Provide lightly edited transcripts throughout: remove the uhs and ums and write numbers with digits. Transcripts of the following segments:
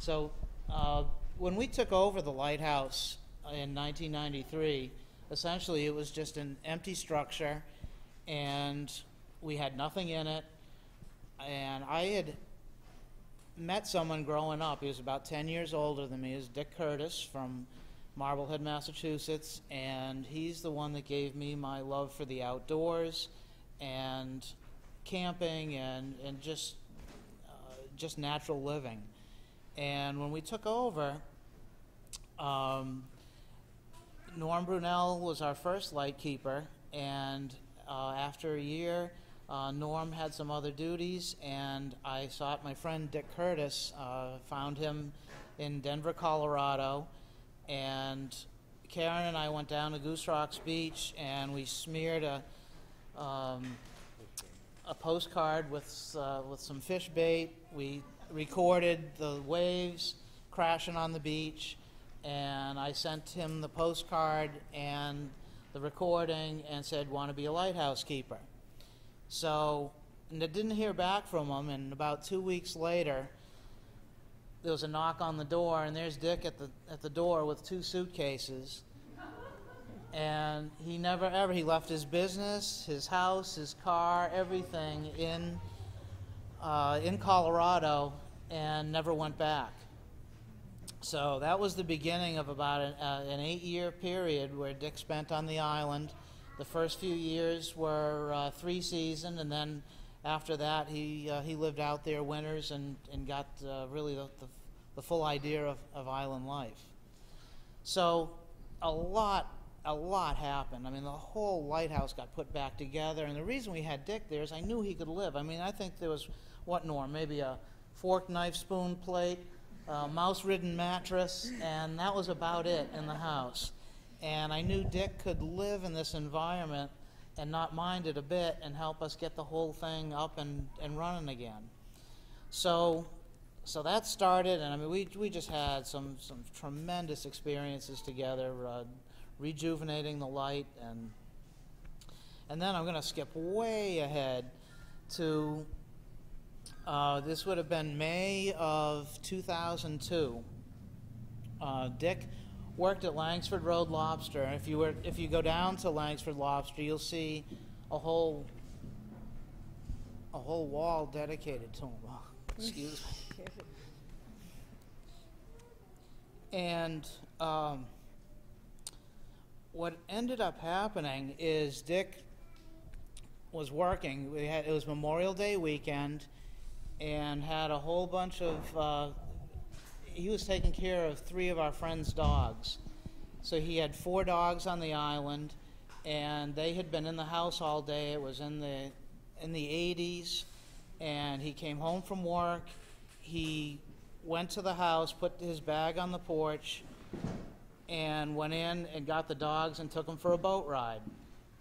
So when we took over the lighthouse in 1993, essentially it was just an empty structure, and we had nothing in it. And I had met someone growing up. He was about 10 years older than me. He was Dick Curtis from Marblehead, Massachusetts, and he's the one that gave me my love for the outdoors and camping and just natural living. And when we took over, Norm Brunel was our first lightkeeper, and after a year, Norm had some other duties, and I sought my friend Dick Curtis, found him in Denver, Colorado, and Karen and I went down to Goose Rocks Beach, and we smeared a postcard with some fish bait. We recorded the waves crashing on the beach, and I sent him the postcard and the recording and said, "Want to be a lighthouse keeper?" So, and I didn't hear back from him, and about 2 weeks later, there was a knock on the door, and there's Dick at the door with 2 suitcases. And he never ever, he left his business, his house, his car, everything in Colorado, and never went back. So that was the beginning of about an 8-year period where Dick spent on the island. The first few years were 3 season, and then after that he lived out there winters and got really the full idea of island life. So a lot happened. I mean, the whole lighthouse got put back together, and the reason we had Dick there is I knew he could live. I mean, I think there was, what, Norm, maybe a fork, knife, spoon, plate, mouse-ridden mattress, and that was about it in the house. And I knew Dick could live in this environment and not mind it a bit and help us get the whole thing up and running again. So that started, and I mean, we just had some tremendous experiences together, rejuvenating the light, and then I'm going to skip way ahead to this would have been May of 2002. Dick worked at Langsford Road Lobster, and if you go down to Langsford Lobster, you'll see a whole wall dedicated to him. Oh, excuse me. And what ended up happening is Dick was working. It was Memorial Day weekend, and had a whole bunch of. He was taking care of 3 of our friends' dogs. So he had 4 dogs on the island, and they had been in the house all day. It was in the 80s, and he came home from work. He went to the house, put his bag on the porch, and went in and got the dogs and took them for a boat ride.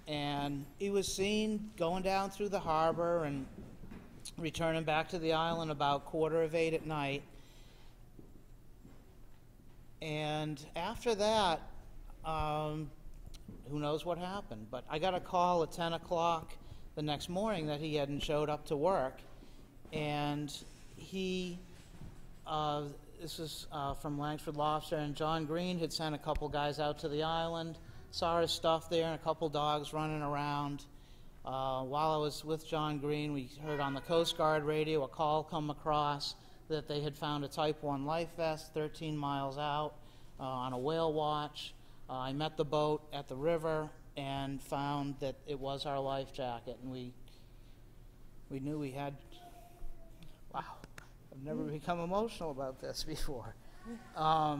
And he was seen going down through the harbor and returning back to the island about 7:45 at night. And after that, who knows what happened. But I got a call at 10 o'clock the next morning that he hadn't showed up to work. And he, this is from Langsford Lobster, and John Green had sent a couple guys out to the island, saw his stuff there and a couple dogs running around. While I was with John Green, we heard on the Coast Guard radio a call come across that they had found a Type 1 life vest 13 miles out on a whale watch. I met the boat at the river and found that it was our life jacket, and we knew we had, wow, I've never become emotional about this before. Yeah,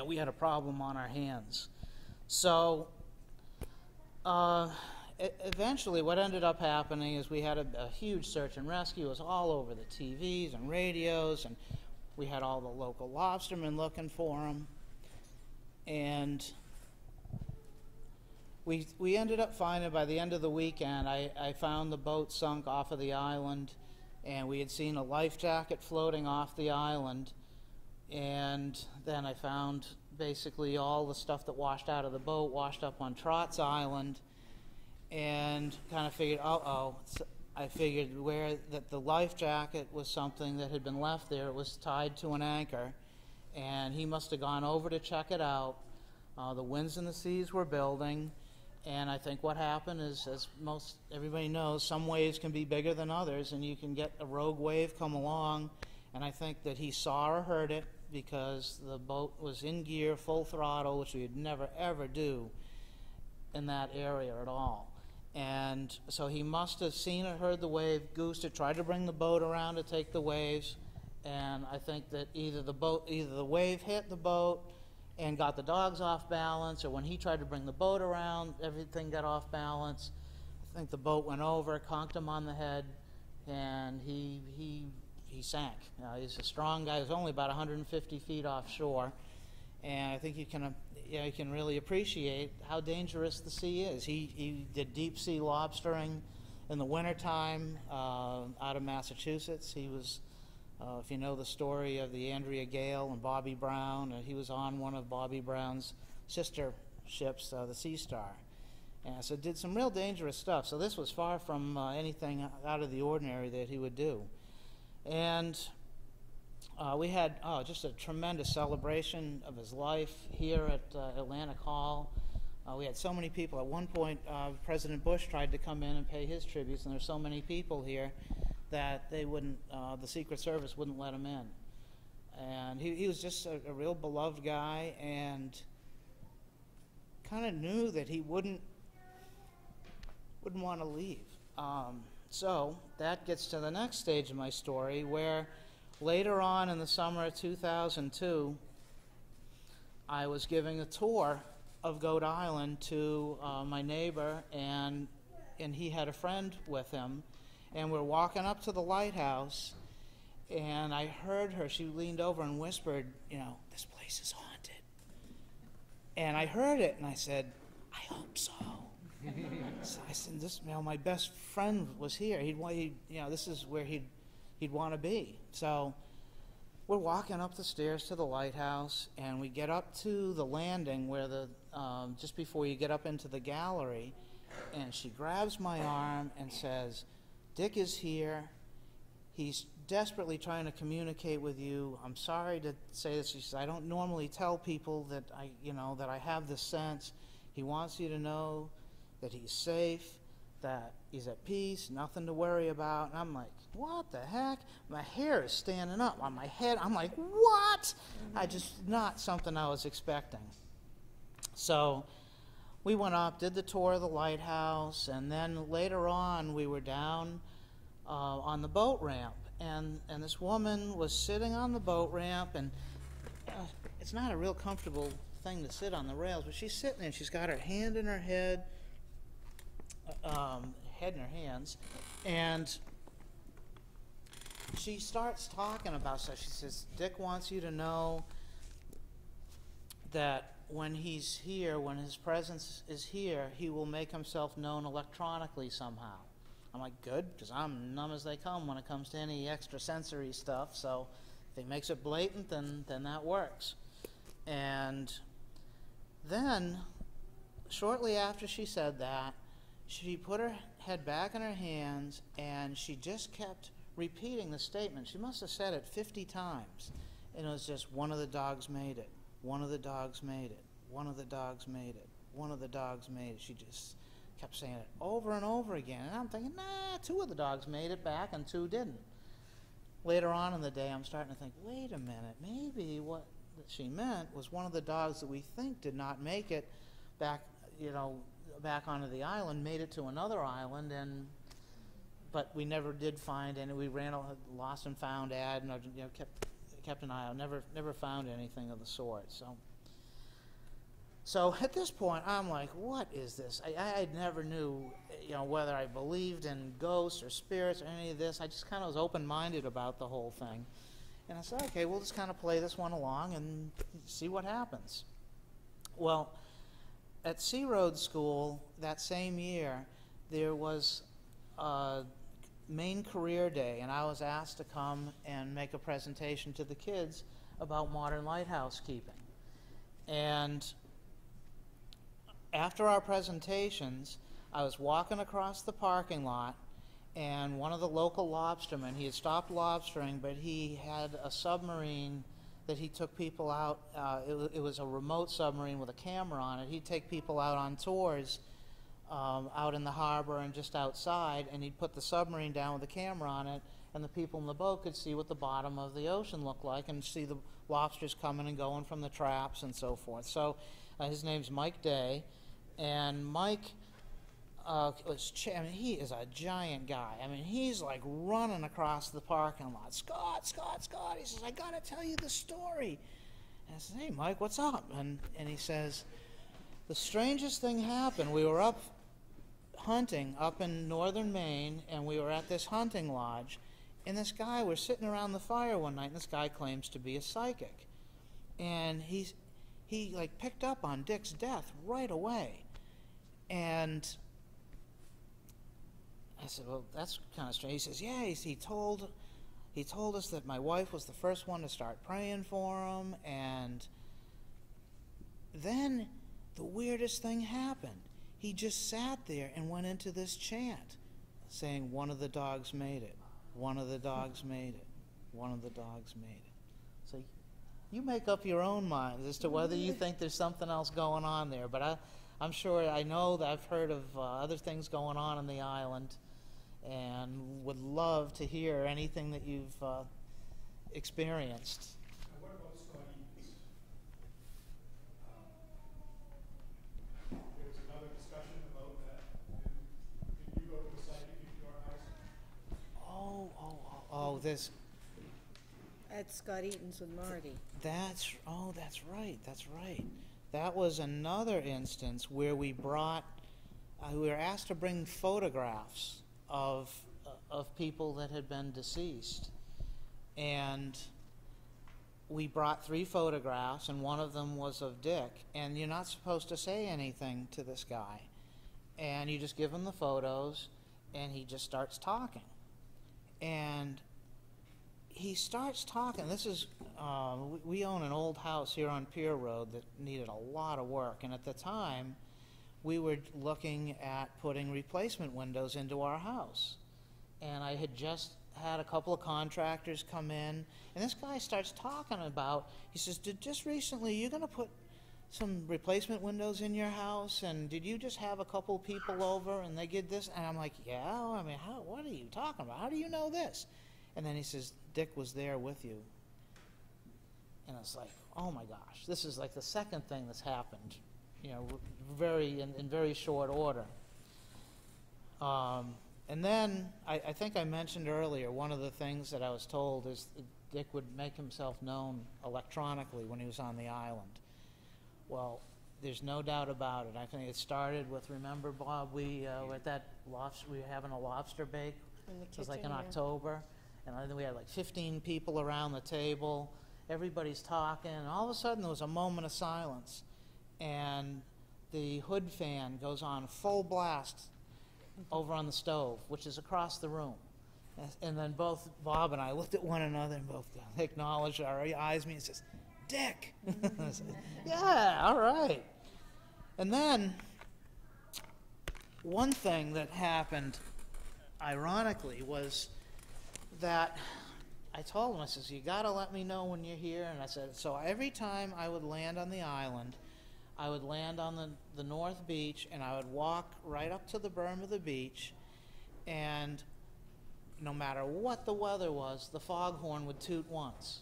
we had a problem on our hands. So eventually what ended up happening is we had a huge search and rescue. It was all over the TVs and radios, and we had all the local lobstermen looking for him. And we ended up finding, by the end of the weekend, I found the boat sunk off of the island, and we had seen a life jacket floating off the island. And then I found basically all the stuff that washed out of the boat washed up on Trot's Island, and kind of figured, I figured that the life jacket was something that had been left there. It was tied to an anchor, and he must have gone over to check it out. The winds and the seas were building, and I think what happened is, as everybody knows, some waves can be bigger than others, and you can get a rogue wave come along, and I think that he saw or heard it because the boat was in gear, full throttle, which we'd never ever do in that area at all. And so he must have seen or heard the wave, goosed it, tried to bring the boat around to take the waves, and I think that either the wave hit the boat and got the dogs off balance, or when he tried to bring the boat around, everything got off balance. I think the boat went over, conked him on the head, and he sank. He's a strong guy. He's only about 150 feet offshore, and I think you can really appreciate how dangerous the sea is. He did deep sea lobstering in the wintertime out of Massachusetts. He was, if you know the story of the Andrea Gale and Bobby Brown, he was on one of Bobby Brown's sister ships, the Sea Star. And so did some real dangerous stuff. So this was far from anything out of the ordinary that he would do. And we had just a tremendous celebration of his life here at Atlantic Hall. We had so many people. At one point, President Bush tried to come in and pay his tributes, and there's so many people here that they wouldn't, the Secret Service wouldn't let him in. And he was just a real beloved guy, and kind of knew that he wouldn't want to leave. So that gets to the next stage of my story, where later on in the summer of 2002, I was giving a tour of Goat Island to my neighbor, and he had a friend with him, and we're walking up to the lighthouse, and I heard her. She leaned over and whispered, "This place is haunted." And I heard it, and I said, "I hope so." So I said, my best friend was here. This is where he'd want to be. So we're walking up the stairs to the lighthouse, and we get up to the landing where just before you get up into the gallery, and she grabs my arm and says, "Dick is here. He's desperately trying to communicate with you. I'm sorry to say this." She says, "I don't normally tell people that I have this sense. He wants you to know that he's safe, that he's at peace, nothing to worry about." And I'm like, what the heck? My hair is standing up on my head. I'm like, what? Not something I was expecting. So we went up, did the tour of the lighthouse, and then later on we were down on the boat ramp. And this woman was sitting on the boat ramp, and it's not a real comfortable thing to sit on the rails, but she's sitting there, and she's got her hand in her head in her hands, and she starts talking about stuff. She says, "Dick wants you to know that when he's here, when his presence is here, he will make himself known electronically somehow." I'm like, good, because I'm numb as they come when it comes to any extrasensory stuff, so if he makes it blatant, then that works. And then, shortly after she said that, she put her head back in her hands, and she just kept repeating the statement. She must have said it 50 times. And it was just, "One of the dogs made it. One of the dogs made it. One of the dogs made it. One of the dogs made it." She just kept saying it over and over again. And I'm thinking, nah, 2 of the dogs made it back and 2 didn't. Later on in the day, I'm starting to think, wait a minute, maybe what she meant was one of the dogs that we think did not make it back, back onto the island, made it to another island, but we never did find any. We ran a lost and found ad, and kept an eye out. Never found anything of the sort. So at this point, I'm like, what is this? I never knew, whether I believed in ghosts or spirits or any of this. I just kind of was open-minded about the whole thing. And I said, okay, we'll just kind of play this one along and see what happens. Well, at Sea Road School that same year, there was a main career day, and I was asked to come and make a presentation to the kids about modern lighthouse keeping. And after our presentations, I was walking across the parking lot, and one of the local lobstermen, he had stopped lobstering, but he had a submarine that he took people out. It was a remote submarine with a camera on it. He'd take people out on tours out in the harbor and just outside, and he'd put the submarine down with a camera on it, and the people in the boat could see what the bottom of the ocean looked like and see the lobsters coming and going from the traps and so forth. So his name's Mike Day, and Mike he is a giant guy. I mean, he's like running across the parking lot. Scott, Scott, Scott. He says, I got to tell you the story. And I said, hey, Mike, what's up? And he says, the strangest thing happened. We were up hunting up in northern Maine, and we were at this hunting lodge, and this guy, we're sitting around the fire one night, and this guy claims to be a psychic. And he like picked up on Dick's death right away. And I said, well, that's kind of strange. He says, yeah, he told us that my wife was the first one to start praying for him, and then the weirdest thing happened. He just sat there and went into this chant, saying, one of the dogs made it, one of the dogs made it, one of the dogs made it. So you make up your own mind as to whether you think there's something else going on there, but I'm sure, I know that I've heard of other things going on the island, and would love to hear anything that you've experienced. And what about Scott Eaton's? There was another discussion about that. Did you go to a psychic in your house? Oh, this. At Scott Eaton's with Marty. That's right. That was another instance where we brought, we were asked to bring photographs of people that had been deceased, and we brought 3 photographs, and one of them was of Dick, and you're not supposed to say anything to this guy, and you just give him the photos, and he just starts talking, and he starts talking. This is, we own an old house here on Pier Road that needed a lot of work, and at the time, we were looking at putting replacement windows into our house. And I had just had a couple of contractors come in, and this guy starts talking about, he says, just recently, you're gonna put some replacement windows in your house, and did you just have a couple people over and they did this? And I'm like, yeah, I mean, what are you talking about? How do you know this? And then he says, Dick was there with you. And it's like, oh my gosh, this is like the second thing that's happened, you know, in very short order. And then I think I mentioned earlier, one of the things that I was told is Dick would make himself known electronically when he was on the island. Well, there's no doubt about it. I think it started with, remember, Bob, we were at that lobster, we were having a lobster bake. In the It was like in kitchen, yeah. October, and I think we had like 15 people around the table. Everybody's talking, and all of a sudden there was a moment of silence, and the hood fan goes on full blast over on the stove, which is across the room. And then both Bob and I looked at one another and both acknowledged, our eyes meet, and says, Dick! I said, yeah, all right. And then one thing that happened, ironically, was that I told him, I says, you gotta let me know when you're here. And I said, so every time I would land on the island, I would land on the north beach, and I would walk right up to the berm of the beach, and no matter what the weather was, the foghorn would toot once.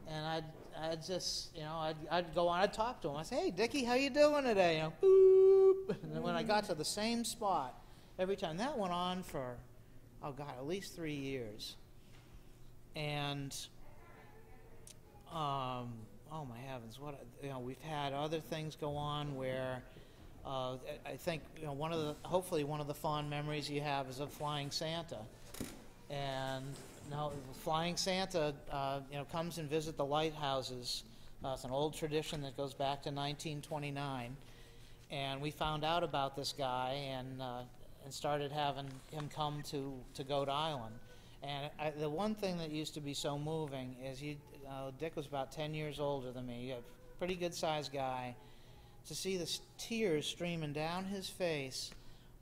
And I'd just, you know, I'd go on, I'd talk to him. I'd say, hey, Dickie, how you doing today? You know, boop. And then when I got to the same spot, every time, that went on for, oh God, at least 3 years. And, oh my heavens, we've had other things go on where, I think, you know, hopefully one of the fond memories you have is of Flying Santa. And now Flying Santa, you know, comes and visit the lighthouses. It's an old tradition that goes back to 1929. And we found out about this guy and started having him come to Goat Island. And the one thing that used to be so moving is Dick was about 10 years older than me, a pretty good-sized guy, to see the tears streaming down his face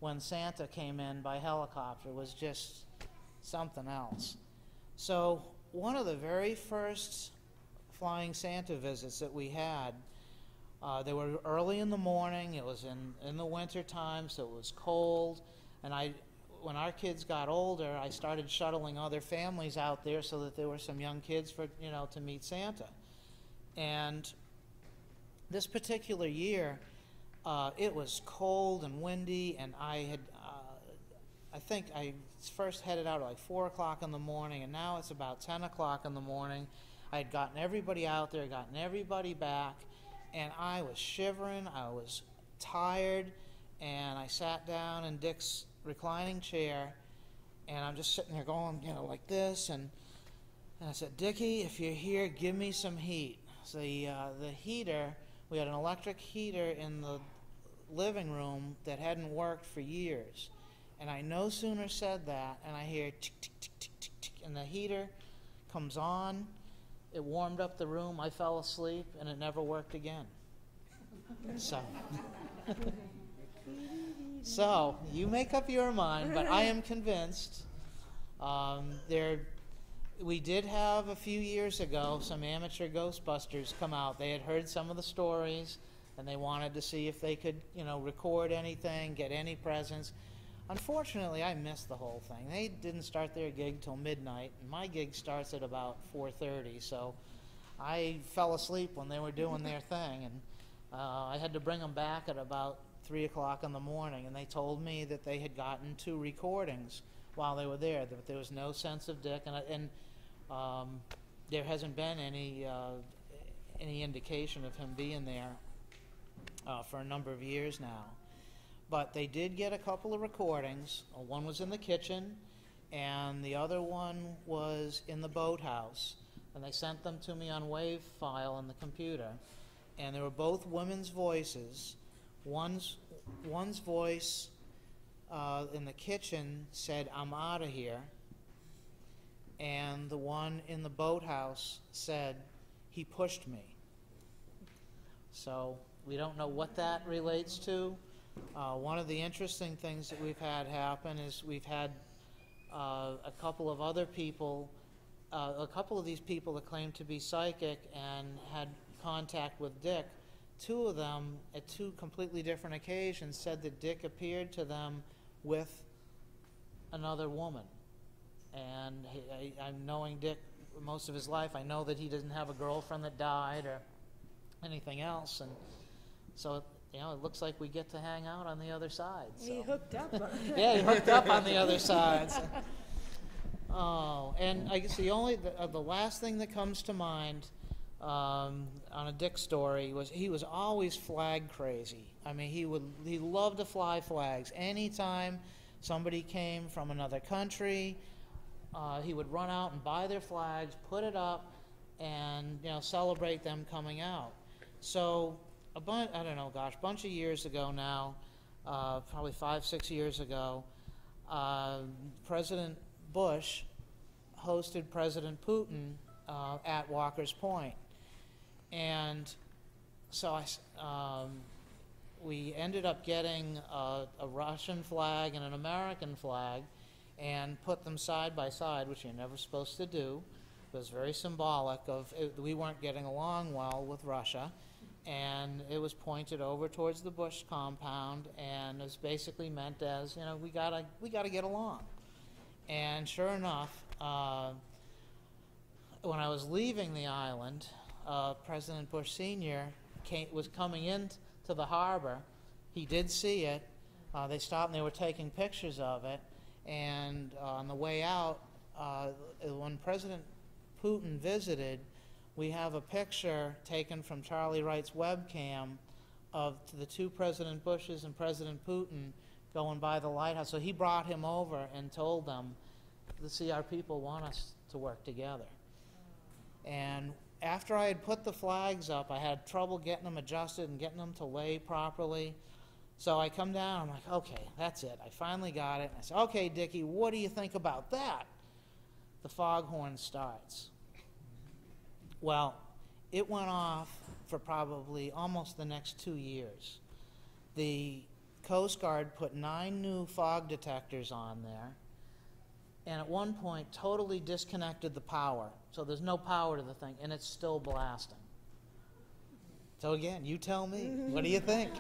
when Santa came in by helicopter was just something else. So one of the very first flying Santa visits that we had, they were early in the morning. It was in the winter time, so it was cold. And when our kids got older, I started shuttling other families out there so that there were some young kids for, to meet Santa. And this particular year, it was cold and windy, and I think I first headed out at like 4 o'clock in the morning, and now it's about 10 o'clock in the morning. I had gotten everybody out there, gotten everybody back, and I was shivering, I was tired, and I sat down in Dick's reclining chair, and I'm just sitting there going, like this, and I said, Dickie, if you're here, give me some heat. So the heater, we had an electric heater in the living room that hadn't worked for years. And I no sooner said that, and I hear tick, tick, tick, tick, tick, tick, and the heater comes on. It warmed up the room. I fell asleep, and it never worked again. So you make up your mind, but I am convinced. We did have a few years ago some amateur Ghostbusters come out. They had heard some of the stories, and they wanted to see if they could, record anything, get any presents. Unfortunately, I missed the whole thing. They didn't start their gig till midnight, and my gig starts at about 4:30, so I fell asleep when they were doing their thing, and I had to bring them back at about 3 o'clock in the morning, and they told me that they had gotten 2 recordings while they were there, that there was no sense of Dick, and there hasn't been any indication of him being there for a number of years now. But they did get a couple of recordings. One was in the kitchen, and the other one was in the boathouse. And they sent them to me on WAV file on the computer. And they were both women's voices. One's voice in the kitchen said, "I'm out of here." And the one in the boathouse said, "He pushed me." So we don't know what that relates to. One of the interesting things that we've had happen is we've had a couple of other people, a couple of these people that claim to be psychic and had contact with Dick. 2 of them, at 2 completely different occasions, said that Dick appeared to them with another woman. And I'm knowing Dick most of his life. I know that he doesn't have a girlfriend that died or anything else, and so it looks like we get to hang out on the other side. So. He hooked up. Yeah, he hooked up on the other side. So. Oh, and I guess the last thing that comes to mind on a Dick story was he was always flag crazy. I mean, he loved to fly flags. Anytime somebody came from another country, he would run out and buy their flags, put it up, and celebrate them coming out. So a bunch of years ago now, probably 5-6 years ago, President Bush hosted President Putin at Walker's Point. And so we ended up getting a Russian flag and an American flag and put them side by side, which you're never supposed to do. It was very symbolic of we weren't getting along well with Russia. And it was pointed over towards the Bush compound, and it was basically meant as, we gotta get along. And sure enough, when I was leaving the island, President Bush Sr. was coming into the harbor. He did see it. They stopped and they were taking pictures of it. And on the way out, when President Putin visited, we have a picture taken from Charlie Wright's webcam of the 2 President Bushes and President Putin going by the lighthouse. So he brought him over and told them, see, our people want us to work together. And after I had put the flags up, I had trouble getting them adjusted and getting them to lay properly. So I come down, I'm like, okay, that's it. I finally got it. I said, okay, Dickie, what do you think about that? The foghorn starts. Well, it went off for probably almost the next 2 years. The Coast Guard put 9 new fog detectors on there, and at one point totally disconnected the power. So there's no power to the thing, and it's still blasting. So again, you tell me, what do you think?